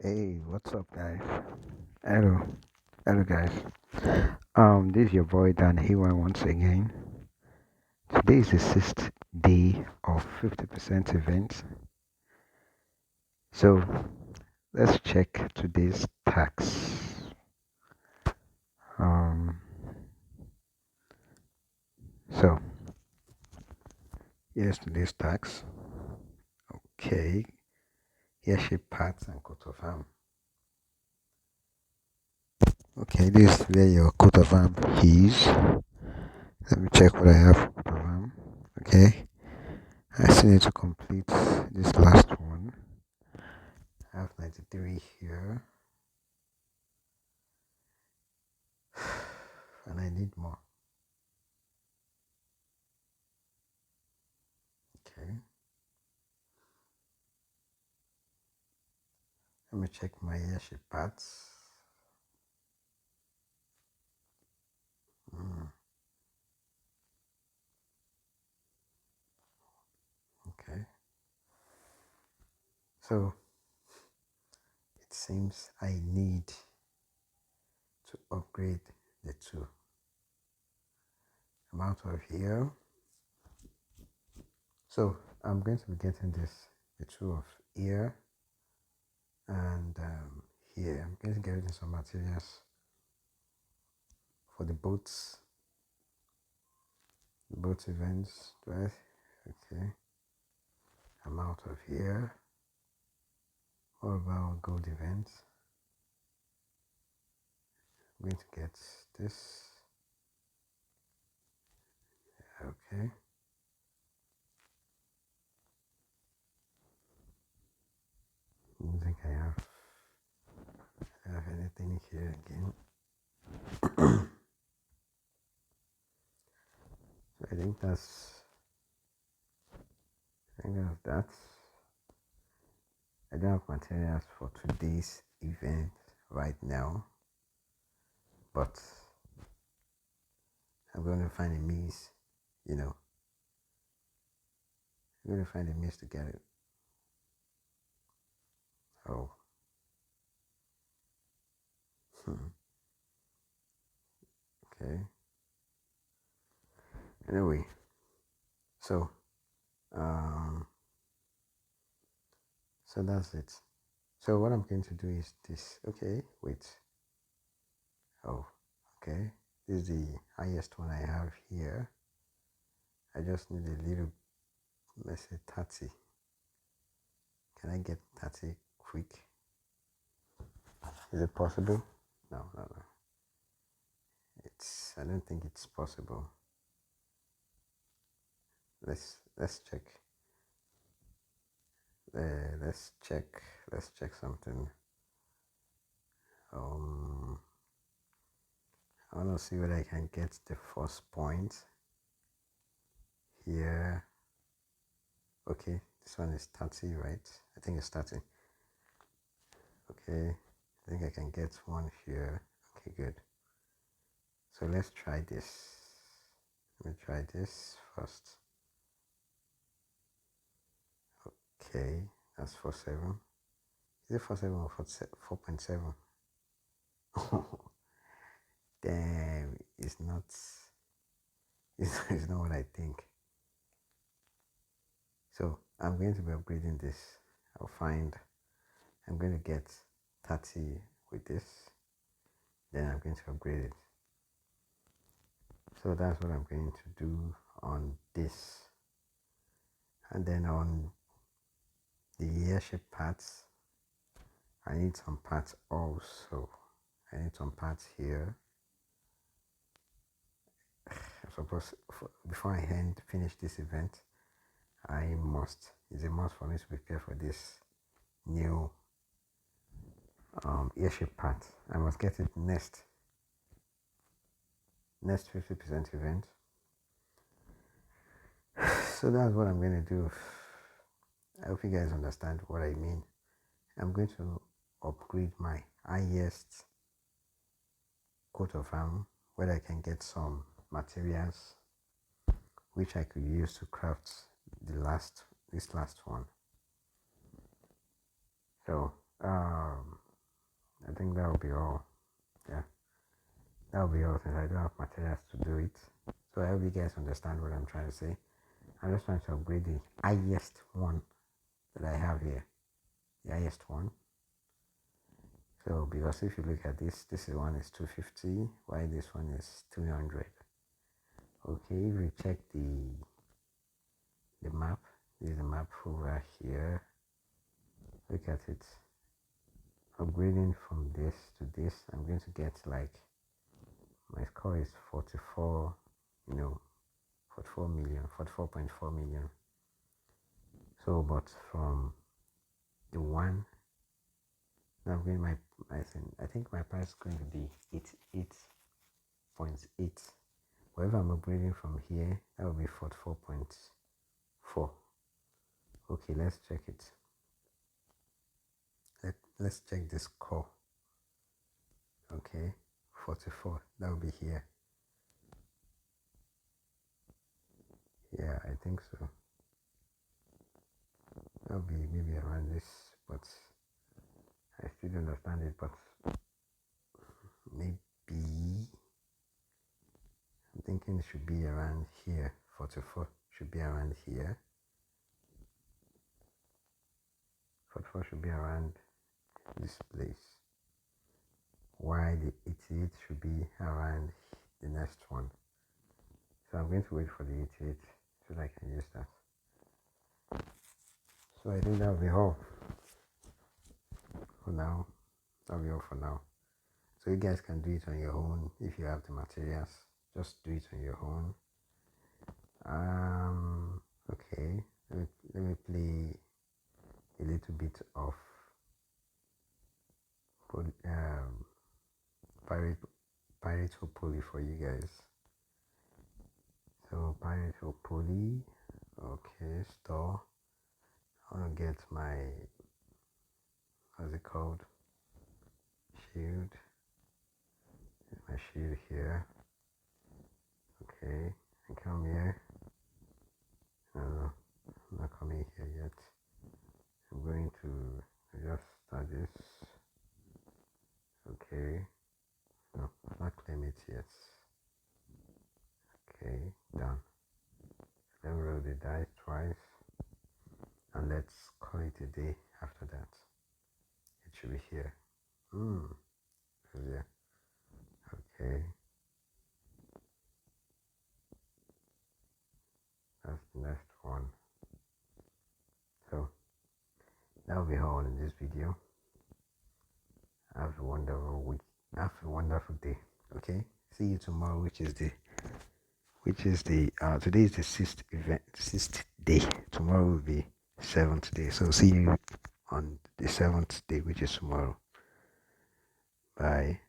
Hey, what's up, guys? Hello, hello, guys. This is your boy Dan here once again. Today is the sixth day of 50% event. So let's check today's tax. Um, so here's today's tax. Okay, airship parts and coat of arm. Okay, this is where your coat of arm is. Let me check what I have for coat of arm. Okay, I still need to complete this last one. I have 93 here, and I need more. Okay, let me check my airship parts. Okay, so it seems I need to upgrade the two. I'm out of here, so I'm going to be getting the two of here and here. I'm going to get some materials for the boat events. Right? Okay, I'm out of here. What about gold events? I'm going to get this. Okay. I don't think I have anything here again. So I think that's that. I don't have materials for today's event right now, but I'm going to find a means, I'm going to find a means to get it. Oh, okay. Anyway, so, um, so that's it. So what I'm going to do is this. Okay, wait. Oh, okay. This is the highest one I have here. I just need a little, let's say 30. Can I get 30 quick? Is it possible? No, no, no. I don't think it's possible. Let's check. Let's check something. I want to see whether I can get the first point here. Okay, this one is 30, right? I think it's 30. Okay, I think I can get one here. Okay, good. So let's try this. Let me try this first. Okay, that's 47. Is it 47 or 4.7? Damn, it's not. It's not what I think. So I'm going to be upgrading this. I'm going to get 30 with this. Then I'm going to upgrade it. So that's what I'm going to do on this. And then on the airship parts, I need some parts also. I need some parts here. I suppose before I finish this event, it's a must for me to prepare for this new airship part. I must get it next 50% event. So that's what I'm going to do. I hope you guys understand what I mean. I'm going to upgrade my highest coat of arm where I can get some materials which I could use to craft this last one. So I think that will be all. Yeah, that will be all since I don't have materials to do it. So I hope you guys understand what I'm trying to say. I'm just trying to upgrade the highest one that I have here. The highest one. So because if you look at this one is 250, while this one is 300. Okay, if you check the map, this is the map over here. Look at it. Upgrading from this to this, I'm going to get like, my score is 44, 44 million, 44.4 million. So, but from the one, I'm going I think my price is going to be 88.8. Whatever I'm upgrading from here, that will be 44.4. Okay, let's check it. Let's check the score. Okay, 44. That will be here. Yeah, I think so. That'll be maybe around this, but I still don't understand it. But maybe I'm thinking it should be around here. 44 should be around here. 44 should be around this place. Why the 88 should be around the next one. So I'm going to wait for the 88 so that I can use that. So I think that'll be all for now. That'll be all for now. So you guys can do it on your own if you have the materials. Just do it on your own. Okay. Let me play a little bit of Pirate Poly for you guys. So Pirate Poly. Okay, store. I want to get my, what's it called? Shield. My shield here. Okay, I come here. No, I'm not coming here yet. I'm going to just start this. Okay. No, not claim it yet. Okay, done. Then roll the dice twice. And let's call it a day after that. It should be here. Yeah. Okay. That's the next one. So that'll be all in this video. Have a wonderful week. Have a wonderful day. Okay. See you tomorrow, which is the today is the sixth day. Tomorrow will be 7th day. So see you on the 7th day, which is tomorrow. Bye.